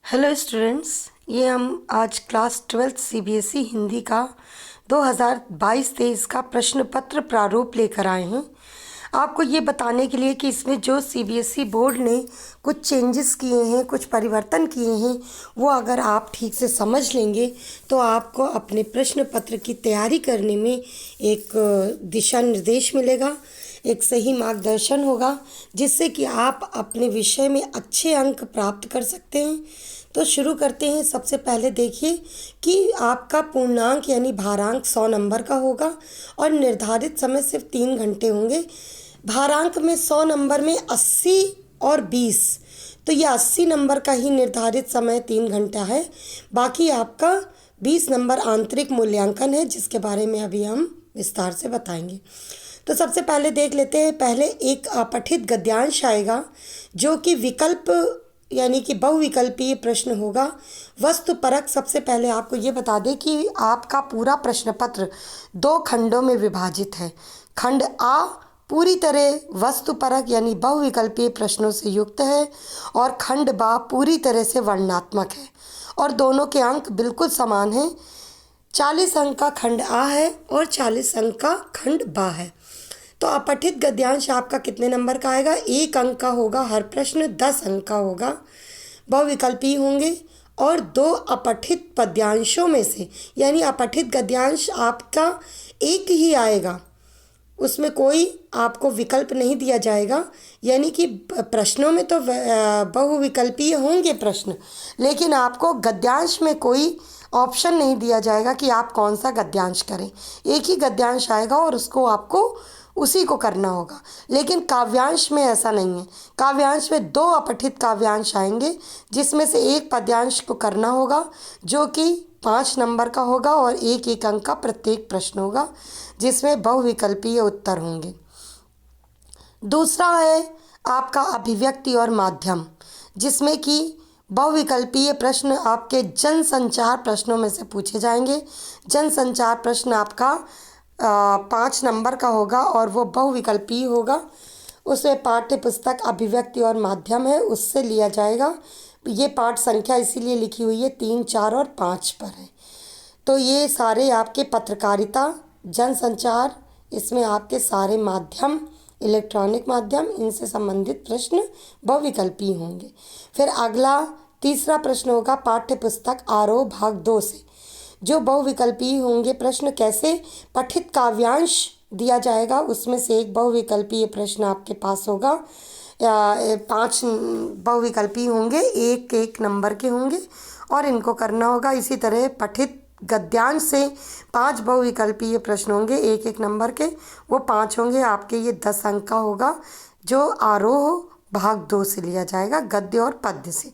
Hello students, ये हम आज क्लास 12th सीबीएसई हिंदी का 2022-23 का प्रश्न पत्र प्रारूप लेकर आए हैं। आपको ये बताने के लिए कि इसमें जो सीबीएसई बोर्ड ने कुछ चेंजेस किए हैं, कुछ परिवर्तन किए हैं, वो अगर आप ठीक से समझ लेंगे तो आपको अपने प्रश्न पत्र की तैयारी करने में एक दिशा निर्देश मिलेगा, एक सही मार्गदर्शन होगा, जिससे कि आप अपने विषय में अच्छे अंक प्राप्त कर सकते हैं। तो शुरू करते हैं। सबसे पहले देखिए कि आपका पूर्णांक यानी भारांक 100 नंबर का होगा और निर्धारित समय सिर्फ 3 घंटे होंगे। भारांक में 100 नंबर में 80 और 20, तो ये 80 नंबर का ही निर्धारित समय 3 घंटा है। बाकी आपका 20 नंबर आंतरिक मूल्यांकन है, जिसके बारे में अभी हम विस्तार से बताएंगे। तो सबसे पहले देख लेते हैं। पहले एक अपठित गद्यांश आएगा जो कि विकल्प यानी कि बहुविकल्पीय प्रश्न होगा। वस्तुपरक सबसे पहले आपको ये बता दें कि आपका पूरा प्रश्न पत्र 2 खंडों में विभाजित है। खंड आ पूरी तरह वस्तुपरक यानी बहुविकल्पीय प्रश्नों से युक्त है और खंड बा पूरी तरह से वर्णनात्मक है और दोनों के अंक बिल्कुल समान हैं। 40 अंक का खंड आ है और 40 अंक का खंड बा है। तो अपठित गद्यांश आपका कितने नंबर का आएगा? 1 अंक का होगा। हर प्रश्न 10 अंक का होगा। बहुविकल्पीय होंगे और 2 अपठित पद्यांशों में से यानी अपठित गद्यांश आपका एक ही आएगा, उसमें कोई आपको विकल्प नहीं दिया जाएगा। यानी कि प्रश्नों में तो बहुविकल्पीय होंगे प्रश्न, लेकिन आपको गद्यांश में कोई ऑप्शन नहीं दिया जाएगा कि आप कौन सा गद्यांश करें। एक ही गद्यांश आएगा और उसको आपको उसी को करना होगा। लेकिन काव्यांश में ऐसा नहीं है। काव्यांश में 2 अपठित काव्यांश आएंगे, जिसमें से एक पद्यांश को करना होगा जो कि 5 नंबर का होगा और 1-1 अंक का प्रत्येक प्रश्न होगा, जिसमें बहुविकल्पीय उत्तर होंगे। दूसरा है आपका अभिव्यक्ति और माध्यम, जिसमें कि बहुविकल्पीय प्रश्न आपके जनसंचार प्रश्नों में से पूछे जाएंगे। जनसंचार प्रश्न आपका 5 नंबर का होगा और वो बहुविकल्पीय होगा। उसमें पाठ्य पुस्तक अभिव्यक्ति और माध्यम है, उससे लिया जाएगा। ये पाठ संख्या इसीलिए लिखी हुई है 3, 4 और 5 पर है। तो ये सारे आपके पत्रकारिता, जनसंचार, इसमें आपके सारे माध्यम, इलेक्ट्रॉनिक माध्यम, इनसे संबंधित प्रश्न बहुविकल्पीय होंगे। फिर अगला तीसरा प्रश्न होगा पाठ्य पुस्तक आरोह भाग 2 से, जो बहुविकल्पीय होंगे प्रश्न। कैसे? पठित काव्यांश दिया जाएगा, उसमें से एक बहुविकल्पीय प्रश्न आपके पास होगा। 5 बहुविकल्पीय होंगे, 1-1 नंबर के होंगे और इनको करना होगा। इसी तरह पठित गद्यांश से 5 बहुविकल्पीय प्रश्न होंगे, 1-1 नंबर के, वो 5 होंगे आपके। ये 10 अंक का होगा, जो आरोह भाग 2 से लिया जाएगा, गद्य और पद्य से।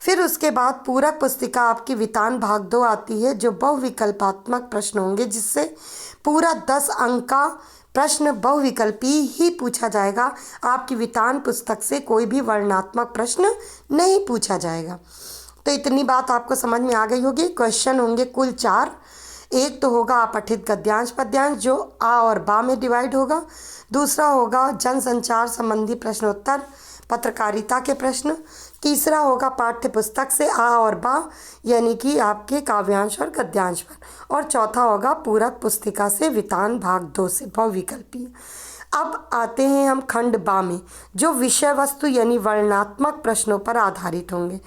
फिर उसके बाद पूरक पुस्तिका आपकी वितान भाग 2 आती है, जो बहुविकल्पात्मक प्रश्न होंगे, जिससे पूरा 10 अंक का प्रश्न बहुविकल्पीय ही पूछा जाएगा। आपकी वितान पुस्तक से कोई भी वर्णनात्मक प्रश्न नहीं पूछा जाएगा। तो इतनी बात आपको समझ में आ गई होगी। क्वेश्चन होंगे कुल 4। एक तो होगा अपठित गद्यांश पद्यांश, जो आ और बा में डिवाइड होगा। दूसरा होगा जनसंचार संबंधी प्रश्नोत्तर, पत्रकारिता के प्रश्न। तीसरा होगा पाठ्य पुस्तक से आ और बा यानी कि आपके काव्यांश और गद्यांश पर। और चौथा होगा पूरक पुस्तिका से वितान भाग 2 से बहुविकल्पीय। अब आते हैं हम खंड बा में, जो विषय वस्तु यानी वर्णनात्मक प्रश्नों पर आधारित होंगे।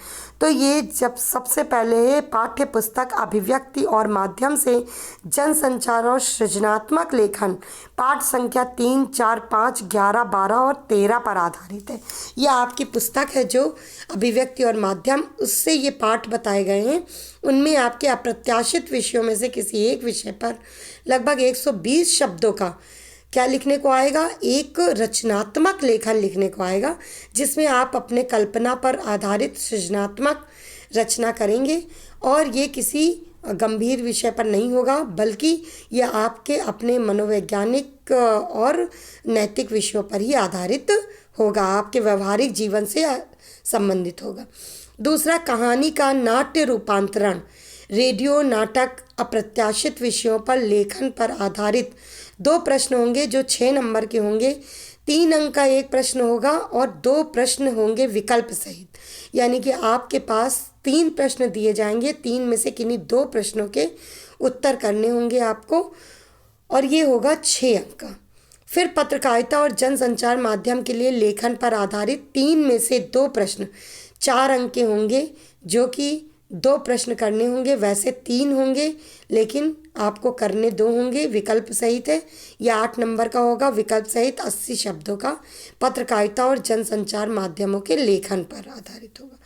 तो ये जब सबसे पहले है पाठ्य पुस्तक अभिव्यक्ति और माध्यम से जनसंचार और सृजनात्मक लेखन, पाठ संख्या 3, 4, 5, 11, 12 और 13 पर आधारित है। यह आपकी पुस्तक है जो अभिव्यक्ति और माध्यम, उससे ये पाठ बताए गए हैं। उनमें आपके अप्रत्याशित विषयों में से किसी एक विषय पर लगभग 120 शब्दों का क्या लिखने को आएगा? एक रचनात्मक लेखन लिखने को आएगा, जिसमें आप अपने कल्पना पर आधारित सृजनात्मक रचना करेंगे। और ये किसी गंभीर विषय पर नहीं होगा, बल्कि यह आपके अपने मनोवैज्ञानिक और नैतिक विषयों पर ही आधारित होगा, आपके व्यवहारिक जीवन से संबंधित होगा। दूसरा, कहानी का नाट्य रूपांतरण, रेडियो नाटक, अप्रत्याशित विषयों पर लेखन पर आधारित 2 प्रश्न होंगे, जो 6 नंबर के होंगे। 3 अंक का एक प्रश्न होगा और 2 प्रश्न होंगे विकल्प सहित, यानी कि आपके पास 3 प्रश्न दिए जाएंगे, 3 में से किन्हीं 2 प्रश्नों के उत्तर करने होंगे आपको, और ये होगा 6 अंक का। फिर पत्रकारिता और जनसंचार माध्यम के लिए लेखन पर आधारित 3 में से 2 प्रश्न 4 अंक के होंगे, जो कि 2 प्रश्न करने होंगे, वैसे 3 होंगे लेकिन आपको करने 2 होंगे, विकल्प सहित है। यह 8 नंबर का होगा, विकल्प सहित 80 शब्दों का पत्रकारिता और जनसंचार माध्यमों के लेखन पर आधारित होगा।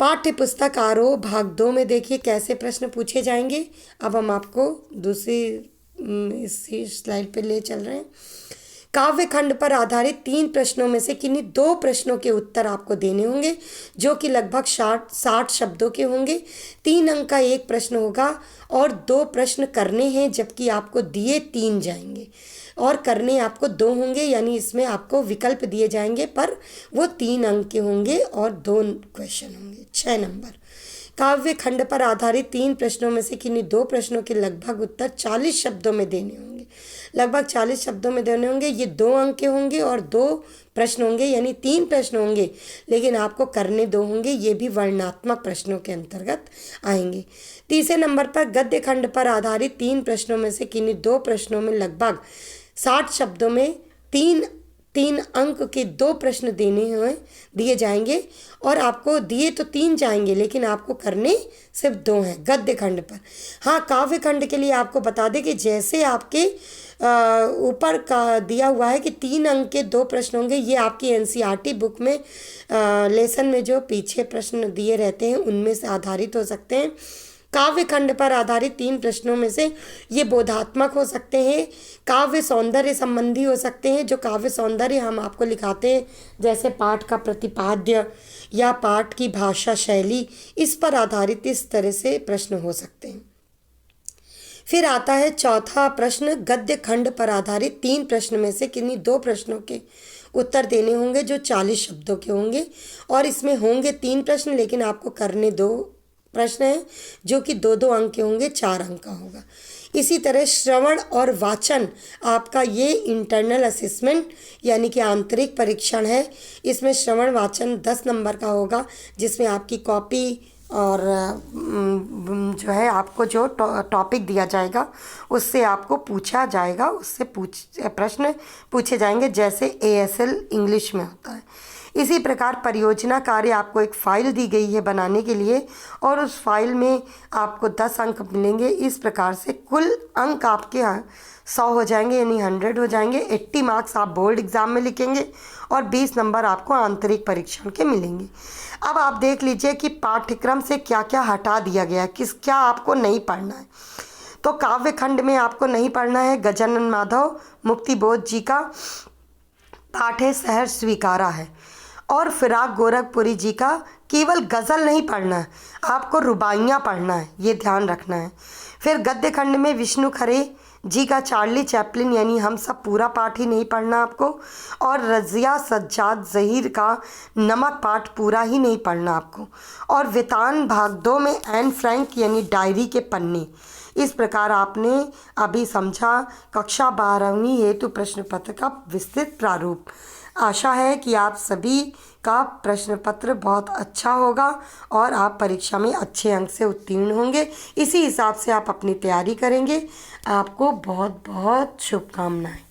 पाठ्य पुस्तक आरोह भाग 2 में देखिए कैसे प्रश्न पूछे जाएंगे। अब हम आपको दूसरी इसी स्लाइड पे ले चल रहे हैं। काव्य खंड पर आधारित 3 प्रश्नों में से किन्हीं 2 प्रश्नों के उत्तर आपको देने होंगे, जो कि लगभग 60 शब्दों के होंगे। 3 अंक का एक प्रश्न होगा और 2 प्रश्न करने हैं, जबकि आपको दिए 3 जाएंगे और करने आपको 2 होंगे, यानी इसमें आपको विकल्प दिए जाएंगे पर वो 3 अंक के होंगे और 2 क्वेश्चन होंगे। 6 नंबर, काव्य खंड पर आधारित 3 प्रश्नों में से किन्हीं 2 प्रश्नों के लगभग उत्तर 40 शब्दों में देने होंगे, लगभग 40 शब्दों में देने होंगे। ये 2 अंक के होंगे और 2 प्रश्न होंगे, यानी 3 प्रश्न होंगे लेकिन आपको करने 2 होंगे, ये भी वर्णनात्मक प्रश्नों के अंतर्गत आएंगे। तीसरे नंबर पर गद्य खंड पर आधारित 3 प्रश्नों में से किन्हीं 2 प्रश्नों में लगभग 60 शब्दों में 3 अंक के 2 प्रश्न दिए जाएंगे और आपको दिए तो 3 जाएंगे लेकिन आपको करने सिर्फ 2 हैं गद्य खंड पर। हाँ, काव्य खंड के लिए आपको बता दें कि जैसे आपके ऊपर का दिया हुआ है कि 3 अंक के 2 प्रश्न होंगे, ये आपकी एनसीईआरटी बुक में लेसन में जो पीछे प्रश्न दिए रहते हैं उनमें से आधारित हो सकते हैं। काव्य खंड पर आधारित 3 प्रश्नों में से ये बोधात्मक हो सकते हैं, काव्य सौंदर्य संबंधी हो सकते हैं। जो काव्य सौंदर्य हम आपको लिखाते हैं, जैसे पाठ का प्रतिपाद्य या पाठ की भाषा शैली, इस पर आधारित इस तरह से प्रश्न हो सकते हैं। फिर आता है चौथा प्रश्न, गद्य खंड पर आधारित 3 प्रश्न में से किन्हीं 2 प्रश्नों के उत्तर देने होंगे, जो 40 शब्दों के होंगे और इसमें होंगे 3 प्रश्न लेकिन आपको करने 2 प्रश्न है, जो कि 2-2 अंक के होंगे, 4 अंक का होगा। इसी तरह श्रवण और वाचन आपका ये इंटरनल असेसमेंट यानी कि आंतरिक परीक्षण है। इसमें श्रवण वाचन 10 नंबर का होगा, जिसमें आपकी कॉपी और जो है आपको जो टॉपिक दिया जाएगा उससे आपको पूछा जाएगा, उससे प्रश्न पूछे जाएंगे, जैसे ASL इंग्लिश में होता है। इसी प्रकार परियोजना कार्य आपको एक फ़ाइल दी गई है बनाने के लिए और उस फाइल में आपको 10 अंक मिलेंगे। इस प्रकार से कुल अंक आपके 100 हो जाएंगे, यानी 100 हो जाएंगे। 80 मार्क्स आप बोर्ड एग्ज़ाम में लिखेंगे और 20 नंबर आपको आंतरिक परीक्षण के मिलेंगे। अब आप देख लीजिए कि पाठ्यक्रम से क्या क्या हटा दिया गया है, क्या आपको नहीं पढ़ना है। तो काव्य खंड में आपको नहीं पढ़ना है गजानन माधव मुक्तिबोध जी का पाठ है शहर स्वीकारा है, और फिराक गोरखपुरी जी का केवल गज़ल नहीं पढ़ना है, आपको रुबाइयाँ पढ़ना है, ये ध्यान रखना है। फिर गद्य खंड में विष्णु खरे जी का चार्ली चैपलिन यानी हम सब पूरा पाठ ही नहीं पढ़ना आपको, और रज़िया सज्जाद ज़हीर का नमक पाठ पूरा ही नहीं पढ़ना आपको, और वितान भाग 2 में एन फ्रैंक यानी डायरी के पन्ने। इस प्रकार आपने अभी समझा कक्षा 12वीं हेतु प्रश्न पत्र का विस्तृत प्रारूप। आशा है कि आप सभी का प्रश्न पत्र बहुत अच्छा होगा और आप परीक्षा में अच्छे अंक से उत्तीर्ण होंगे। इसी हिसाब से आप अपनी तैयारी करेंगे। आपको बहुत बहुत शुभकामनाएं।